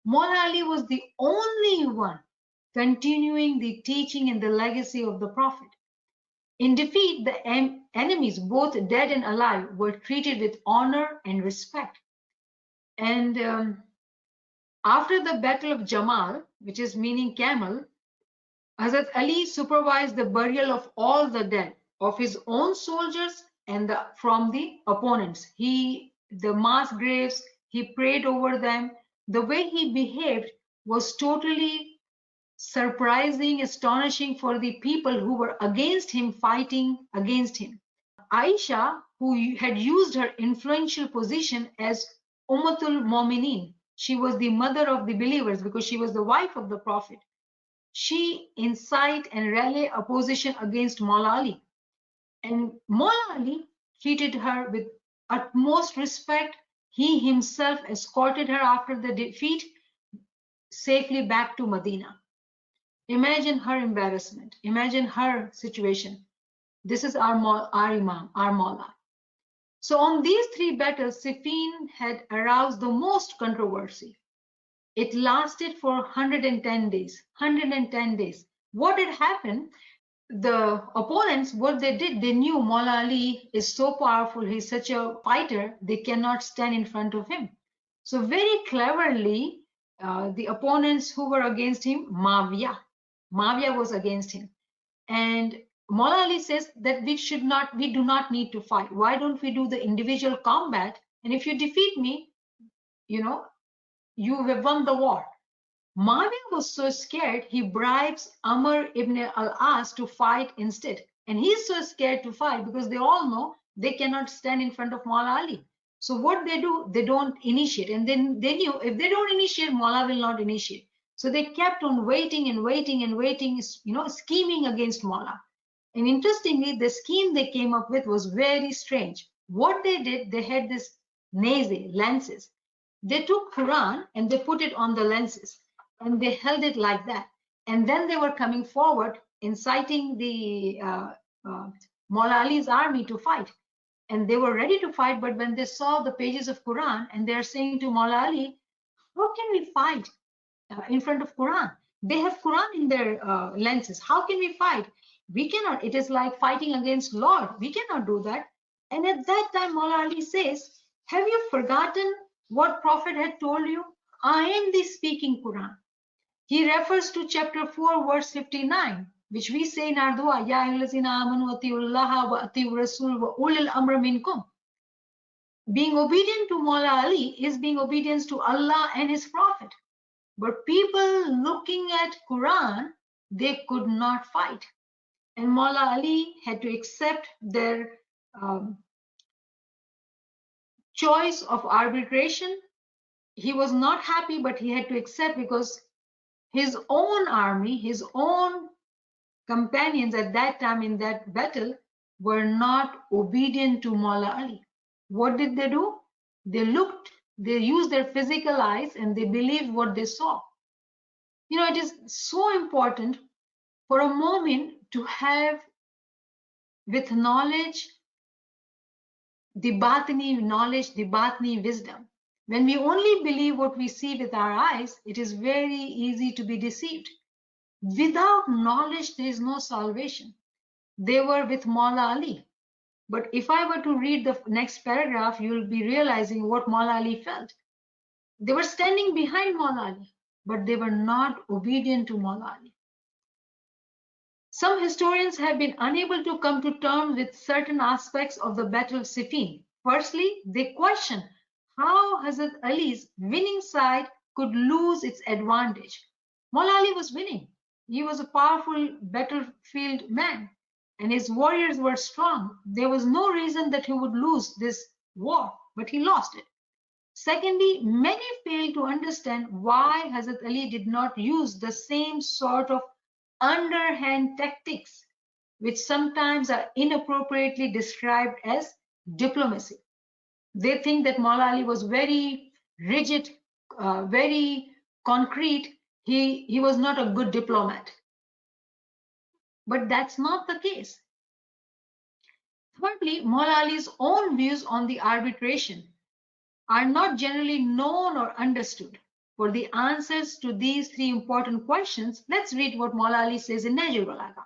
Maula Ali was the only one continuing the teaching and the legacy of the Prophet. In defeat, the enemies, both dead and alive, were treated with honor and respect. And after the Battle of Jamal, which is meaning camel, Hazrat Ali supervised the burial of all the dead, of his own soldiers and from the opponents. The mass graves, he prayed over them. The way he behaved was totally surprising, astonishing for the people who were against him, fighting against him. Aisha, who had used her influential position as Ummatul Mu'minin, she was the mother of the believers because she was the wife of the Prophet. She incite and rally opposition against Maula Ali. And Maula Ali treated her with utmost respect. He himself escorted her after the defeat safely back to Medina. Imagine her embarrassment. Imagine her situation. This is our Imam, our Maula. So on these three battles, Siffin had aroused the most controversy. It lasted for 110 days. 110 days. What had happened? The opponents, what they did, they knew Maula Ali is so powerful, he's such a fighter, they cannot stand in front of him. So very cleverly, the opponents who were against him, Muawiyah was against him. And Maula Ali says that we do not need to fight. Why don't we do the individual combat? And if you defeat me, you have won the war. Muawiyah was so scared, he bribes Amr ibn al-As to fight instead. And he's so scared to fight because they all know they cannot stand in front of Maula Ali. So what they do, they don't initiate. And then they knew if they don't initiate, Maula will not initiate. So they kept on waiting and waiting and waiting, scheming against Maula. And interestingly, the scheme they came up with was very strange. What they did, they had this lenses. They took Quran and they put it on the lenses and they held it like that. And then they were coming forward, inciting the Maula Ali's army to fight. And they were ready to fight, but when they saw the pages of Quran and they're saying to Maula Ali, how can we fight in front of Quran? They have Quran in their lenses. How can we fight? We cannot. It is like fighting against Lord. We cannot do that. And at that time, Maula Ali says, have you forgotten what Prophet had told you? I am the speaking Quran. He refers to chapter 4, verse 59, which we say in our dua, Ya ayyuhallazina amanu atiullaha wa atiur rasul wa ulil amra minkum. Being obedient to Maula Ali is being obedience to Allah and His Prophet. But people looking at Quran, they could not fight. And Maula Ali had to accept their choice of arbitration. He was not happy, but he had to accept because his own army, his own companions at that time in that battle were not obedient to Maula Ali. What did they do? They used their physical eyes and they believed what they saw. You know, it is so important for a moment to have with knowledge, the batini knowledge, the batini wisdom. When we only believe what we see with our eyes, it is very easy to be deceived. Without knowledge, there is no salvation. They were with Maula Ali. But if I were to read the next paragraph, you'll be realizing what Maula Ali felt. They were standing behind Maula Ali, but they were not obedient to Maula Ali. Some historians have been unable to come to terms with certain aspects of the Battle of Siffin. Firstly, they question how Hazrat Ali's winning side could lose its advantage. Maula Ali was winning. He was a powerful battlefield man, and his warriors were strong. There was no reason that he would lose this war, but he lost it. Secondly, many fail to understand why Hazrat Ali did not use the same sort of underhand tactics, which sometimes are inappropriately described as diplomacy. They think that Maula Ali was very rigid, very concrete. He was not a good diplomat. But that's not the case. Thirdly, Maula Ali's own views on the arbitration are not generally known or understood. For the answers to these three important questions, let's read what Maula Ali says in Nahjul Balagha.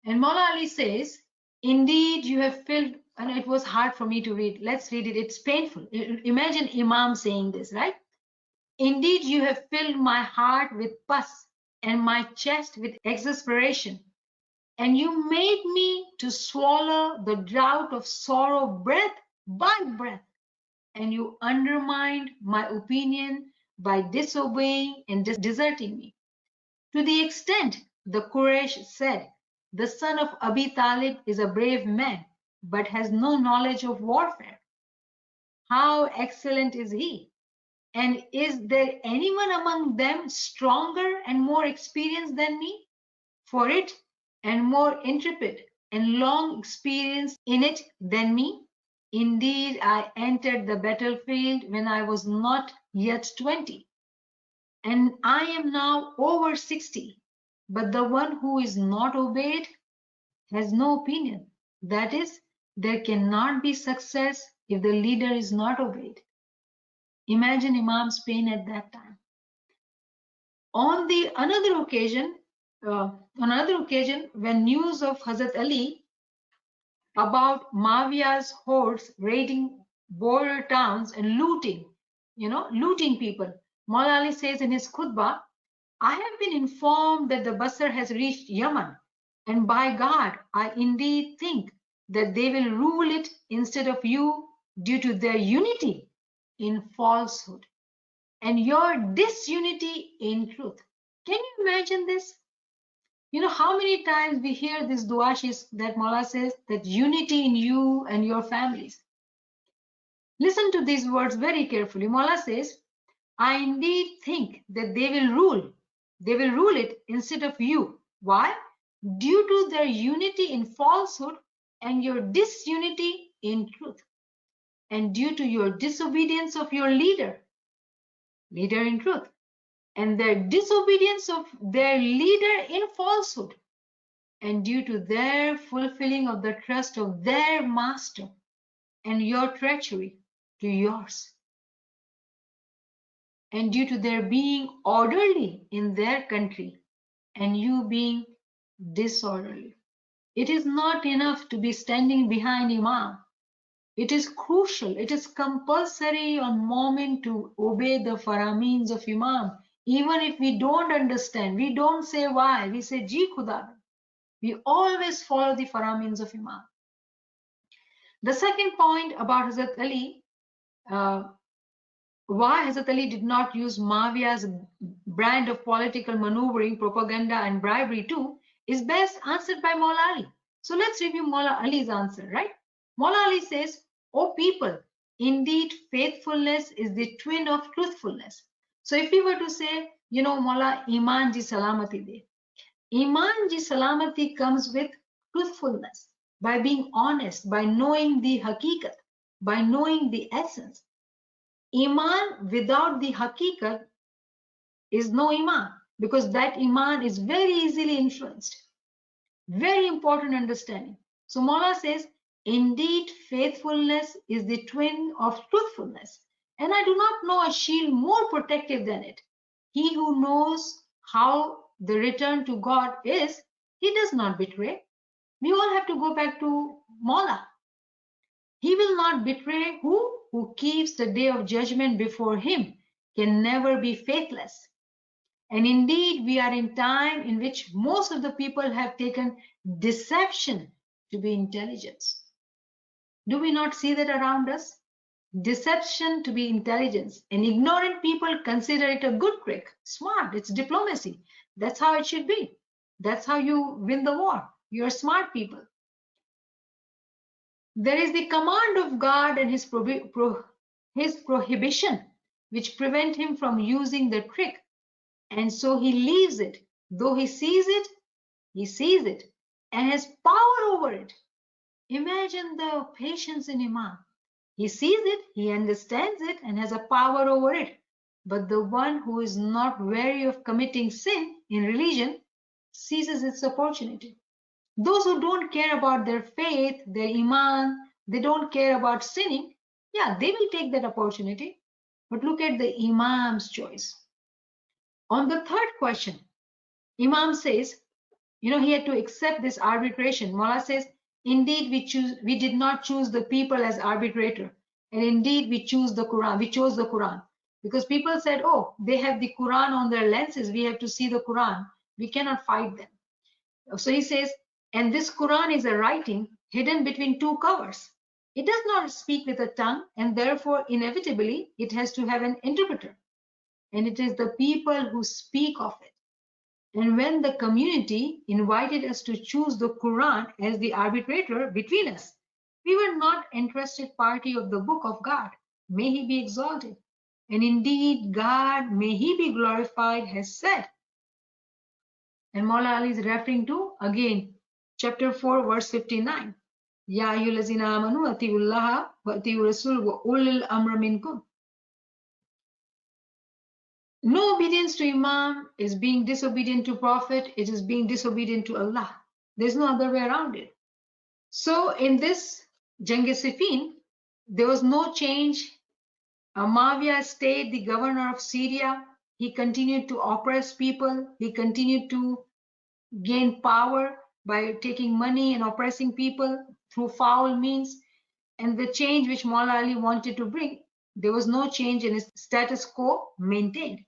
And Maula Ali says, indeed, you have filled, and it was hard for me to read. Let's read it. It's painful. Imagine Imam saying this, right? Indeed, you have filled my heart with pus and my chest with exasperation, and you made me to swallow the draught of sorrow breath by breath, and you undermined my opinion by disobeying and deserting me. To the extent the Quraysh said, the son of Abi Talib is a brave man, but has no knowledge of warfare. How excellent is he! And is there anyone among them stronger and more experienced than me? For it, and more intrepid and long experience in it than me? Indeed, I entered the battlefield when I was not yet 20, and I am now over 60. But the one who is not obeyed has no opinion. That is, there cannot be success if the leader is not obeyed. Imagine Imam's pain at that time. On another occasion, when news of Hazrat Ali about Mawiya's hordes raiding border towns and looting people, Maula Ali says in his khutbah, I have been informed that the Basr has reached Yemen, and by God, I indeed think that they will rule it instead of you due to their unity in falsehood and your disunity in truth. Can you imagine this? You know how many times we hear this duashis that Maula says that unity in you and your families. Listen to these words very carefully. Maula says, I indeed think that they will rule. They will rule it instead of you. Why? Due to their unity in falsehood and your disunity in truth, and due to your disobedience of your leader in truth, and their disobedience of their leader in falsehood, and due to their fulfilling of the trust of their master and your treachery to yours, and due to their being orderly in their country and you being disorderly. It is not enough to be standing behind Imam. It is crucial, it is compulsory on moment to obey the farameens of Imam. Even if we don't understand, we don't say why, we say Ji Khuda. We always follow the farameens of Imam. The second point about Hazrat Ali, why Hazrat Ali did not use Mawiya's brand of political maneuvering, propaganda, and bribery too, is best answered by Maula Ali. So let's review Maula Ali's answer, right? Maula Ali says, O people, indeed faithfulness is the twin of truthfulness. So if we were to say, Maula Iman ji salamati de. Iman ji salamati comes with truthfulness, by being honest, by knowing the hakikat, by knowing the essence. Iman without the hakikat is no Iman. because that iman is very easily influenced. Very important understanding. So Mawla says, indeed, faithfulness is the twin of truthfulness, and I do not know a shield more protective than it. He who knows how the return to God is, he does not betray. We all have to go back to Mawla. He will not betray who keeps the day of judgment before him can never be faithless. And indeed, we are in time in which most of the people have taken deception to be intelligence. Do we not see that around us? Deception to be intelligence. And ignorant people consider it a good trick. Smart, it's diplomacy. That's how it should be. That's how you win the war. You're smart people. There is the command of God and his prohibition, which prevent him from using the trick. And so he leaves it. Though he sees it and has power over it. Imagine the patience in Iman. He sees it, he understands it, and has a power over it. But the one who is not wary of committing sin in religion seizes its opportunity. Those who don't care about their faith, their Iman, they don't care about sinning, yeah, they will take that opportunity. But look at the Imam's choice. On the third question, Imam says, he had to accept this arbitration. Mullah says, indeed, we did not choose the people as arbitrator. And indeed, we chose the Quran. Because people said, oh, they have the Quran on their lenses. We have to see the Quran. We cannot fight them. So he says, and this Quran is a writing hidden between two covers. It does not speak with a tongue, and therefore, inevitably, it has to have an interpreter. And it is the people who speak of it. And when the community invited us to choose the Quran as the arbitrator between us, we were not interested party of the book of God. May he be exalted. And indeed, God, may he be glorified, has said. And Maula Ali is referring to, again, chapter 4, verse 59. Ya ayyuhallazina amanu atiullaha wa atiu rasul wa ulil amra minkum. No obedience to Imam is being disobedient to Prophet. It is being disobedient to Allah. There's no other way around it. So in this Jang-e-Siffin, there was no change. Muawiyah stayed the governor of Syria. He continued to oppress people. He continued to gain power by taking money and oppressing people through foul means. And the change which Maula Ali wanted to bring, there was no change in his status quo maintained.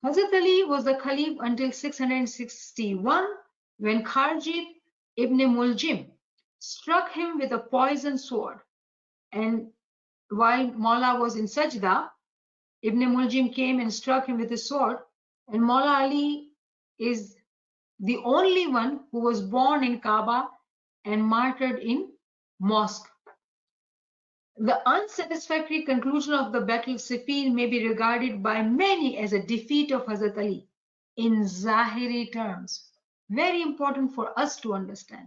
Hazrat Ali was the Caliph until 661 when Kharjid ibn Muljim struck him with a poisoned sword. And while Maula was in Sajda, Ibn Muljim came and struck him with his sword. And Maula Ali is the only one who was born in Kaaba and martyred in mosque. The unsatisfactory conclusion of the Battle of Siffin may be regarded by many as a defeat of Hazrat Ali in Zahiri terms. Very important for us to understand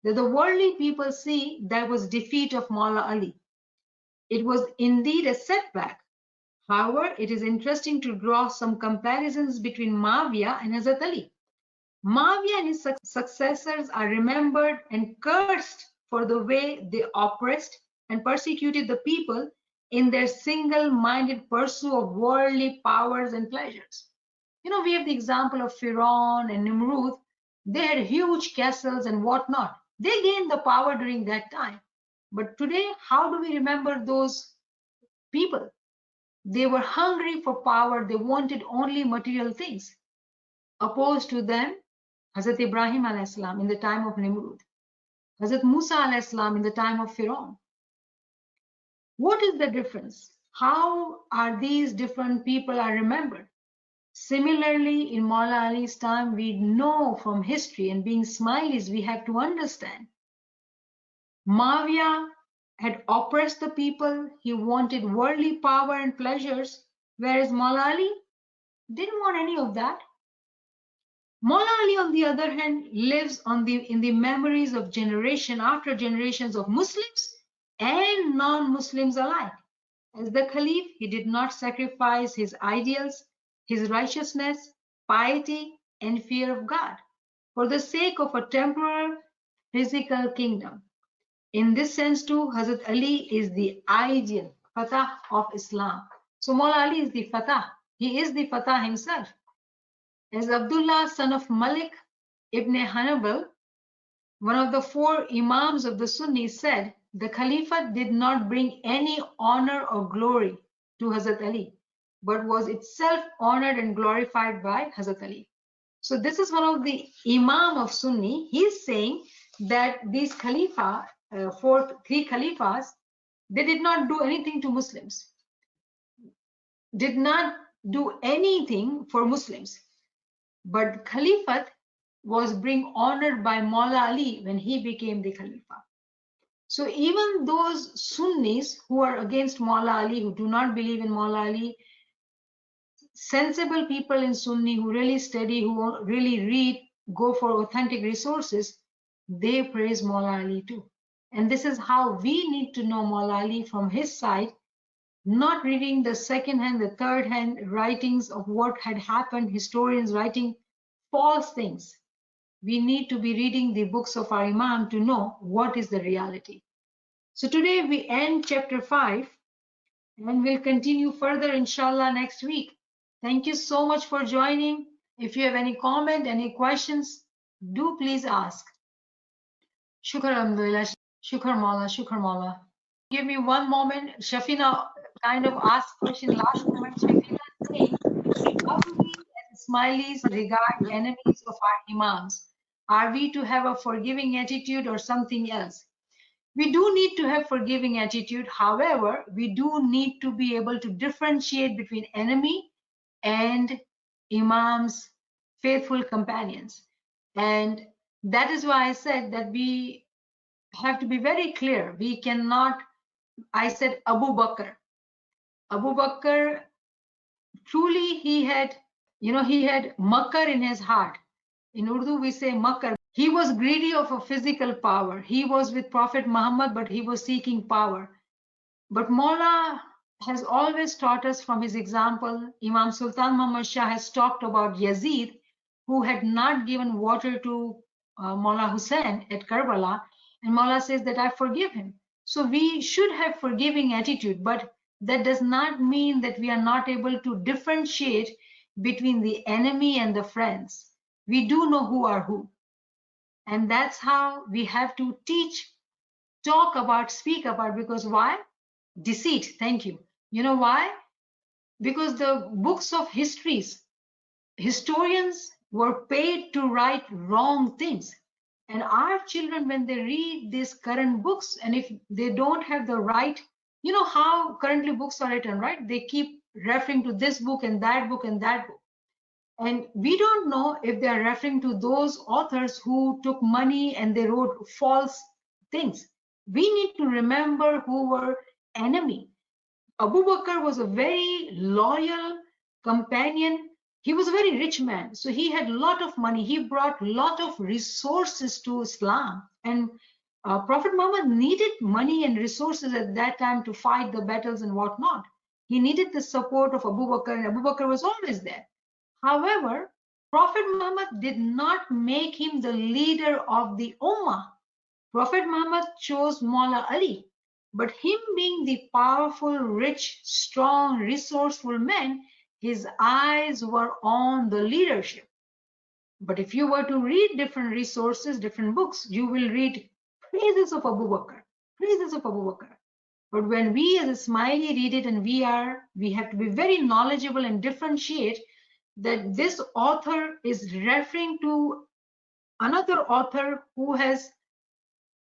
that the worldly people see that was defeat of Maula Ali. It was indeed a setback. However, it is interesting to draw some comparisons between Muawiyah and Hazrat Ali. Muawiyah and his successors are remembered and cursed for the way they oppressed and persecuted the people in their single-minded pursuit of worldly powers and pleasures. We have the example of Firaun and Nimrud. They had huge castles and whatnot. They gained the power during that time. But today, how do we remember those people? They were hungry for power. They wanted only material things. Opposed to them, Hazrat Ibrahim alayhi salam in the time of Nimrud. Hazrat Musa alayhi salam in the time of Firaun. What is the difference? How are these different people are remembered? Similarly, in Maula Ali's time, we know from history, and being Ismailis, we have to understand. Muawiyah had oppressed the people. He wanted worldly power and pleasures, whereas Maula Ali didn't want any of that. Maula Ali, on the other hand, lives in the memories of generation after generations of Muslims and non-Muslims alike. As the Caliph, he did not sacrifice his ideals, his righteousness, piety, and fear of God for the sake of a temporal physical kingdom. In this sense too, Hazrat Ali is the ideal Fatah of Islam. So Maula Ali is the Fatah. He is the Fatah himself. As Abdullah, son of Malik ibn Hanbal, one of the four Imams of the Sunnis, said, the Khalifa did not bring any honor or glory to Hazrat Ali, but was itself honored and glorified by Hazrat Ali. So this is one of the Imam of Sunni. He's saying that these Khalifa, three Khalifas, they did not do anything to Muslims, did not do anything for Muslims. But Khalifat was being honored by Maula Ali when he became the Khalifa. So even those Sunnis who are against Maula Ali, who do not believe in Maula Ali, sensible people in Sunni who really study, who really read, go for authentic resources, they praise Maula Ali too. And this is how we need to know Maula Ali from his side, not reading the second-hand, the third-hand writings of what had happened, historians writing false things. We need to be reading the books of our Imam to know what is the reality. So today we end chapter 5 and we'll continue further inshallah next week. Thank you so much for joining. If you have any comment, any questions, do please ask. Shukr alhamdulillah, shukr mawla, shukr mawla. Give me one moment. Shafina kind of asked question last moment. Shafina saying, how do we as Ismailis regard enemies of our Imams? Are we to have a forgiving attitude or something else? We do need to have forgiving attitude. However, we do need to be able to differentiate between enemy and Imam's faithful companions. And that is why I said that we have to be very clear. We cannot, I said Abu Bakr. Abu Bakr, truly he had, he had makar in his heart. In Urdu, we say makar. He was greedy of a physical power. He was with Prophet Muhammad, but he was seeking power. But Maula has always taught us from his example. Imam Sultan Muhammad Shah has talked about Yazid, who had not given water to Maula Hussein at Karbala. And Maula says that I forgive him. So we should have forgiving attitude, but that does not mean that we are not able to differentiate between the enemy and the friends. We do know who are who. And that's how we have to teach, talk about, speak about, because why? Deceit, thank you. You know why? Because the books of histories, historians were paid to write wrong things. And our children, when they read these current books, and if they don't have the right, you know how currently books are written, right? They keep referring to this book and that book and that book. And we don't know if they are referring to those authors who took money and they wrote false things. We need to remember who were enemy. Abu Bakr was a very loyal companion. He was a very rich man. So he had a lot of money. He brought a lot of resources to Islam. And Prophet Muhammad needed money and resources at that time to fight the battles and whatnot. He needed the support of Abu Bakr, and Abu Bakr was always there. However, Prophet Muhammad did not make him the leader of the Ummah. Prophet Muhammad chose Maula Ali, but him being the powerful, rich, strong, resourceful man, his eyes were on the leadership. But if you were to read different resources, different books, you will read praises of Abu Bakr, praises of Abu Bakr. But when we as a Ismaili read it, and we have to be very knowledgeable and differentiate that this author is referring to another author who has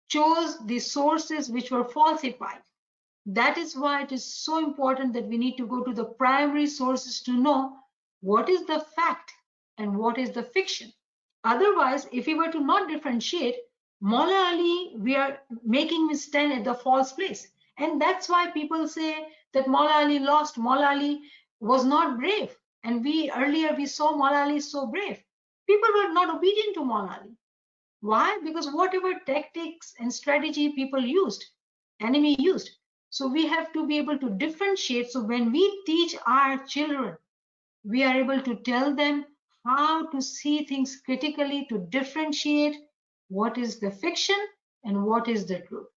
chose the sources which were falsified. That is why it is so important that we need to go to the primary sources to know what is the fact and what is the fiction. Otherwise, if we were to not differentiate, Maula Ali, we are making him stand at the false place. And that's why people say that Maula Ali lost. Maula Ali was not brave. And earlier we saw Maula Ali so brave. People were not obedient to Maula Ali. Why? Because whatever tactics and strategy people used, enemy used. So we have to be able to differentiate. So when we teach our children, we are able to tell them how to see things critically, to differentiate what is the fiction and what is the truth.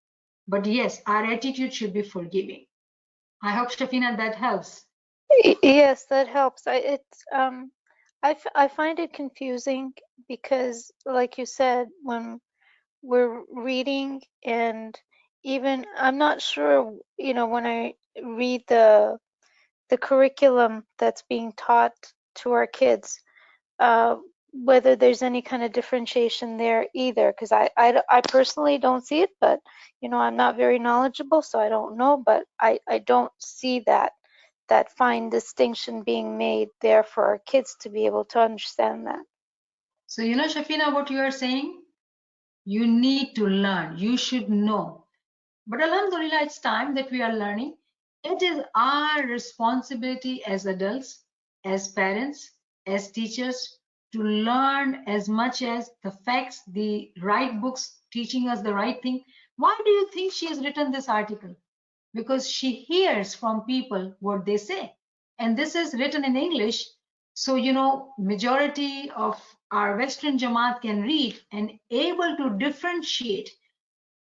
But yes, our attitude should be forgiving. I hope, Shafina, that helps. Yes, that helps. I find it confusing because, like you said, when we're reading, and even I'm not sure, when I read the curriculum that's being taught to our kids, whether there's any kind of differentiation there either, because I personally don't see it, but I'm not very knowledgeable, so I don't know, but I don't see that fine distinction being made there for our kids to be able to understand that. So, Shafina, what you are saying, you need to learn, you should know. But Alhamdulillah, it's time that we are learning. It is our responsibility as adults, as parents, as teachers, to learn as much as the facts, the right books teaching us the right thing. Why do you think she has written this article? Because she hears from people what they say. And this is written in English. So, majority of our Western Jamaat can read and able to differentiate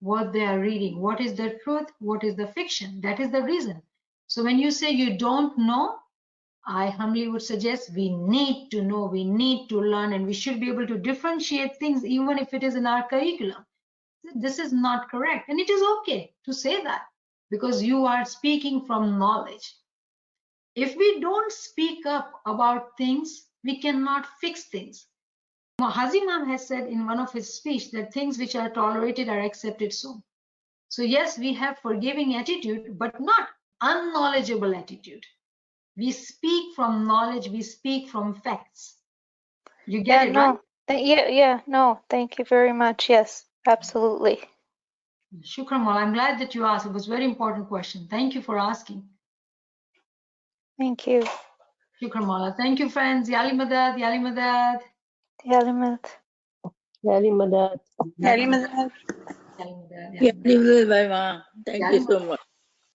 what they are reading, what is the truth, what is the fiction. That is the reason. So when you say you don't know, I humbly would suggest we need to know, we need to learn, and we should be able to differentiate things even if it is in our curriculum. This is not correct, and it is okay to say that because you are speaking from knowledge. If we don't speak up about things, we cannot fix things. Hazimam has said in one of his speech that things which are tolerated are accepted so. So yes, we have forgiving attitude, but not unknowledgeable attitude. We speak from knowledge, we speak from facts. You get it, right? No, thank you very much. Yes, absolutely. Shukran, Mala. I'm glad that you asked. It was a very important question. Thank you for asking. Thank you. Shukran, Mala. Thank you, friends. Yali Madad, Yali Madad. Yali Madad. Yali Madad. Yali Madad. Yali Madad, bye, Ma. Thank you so much.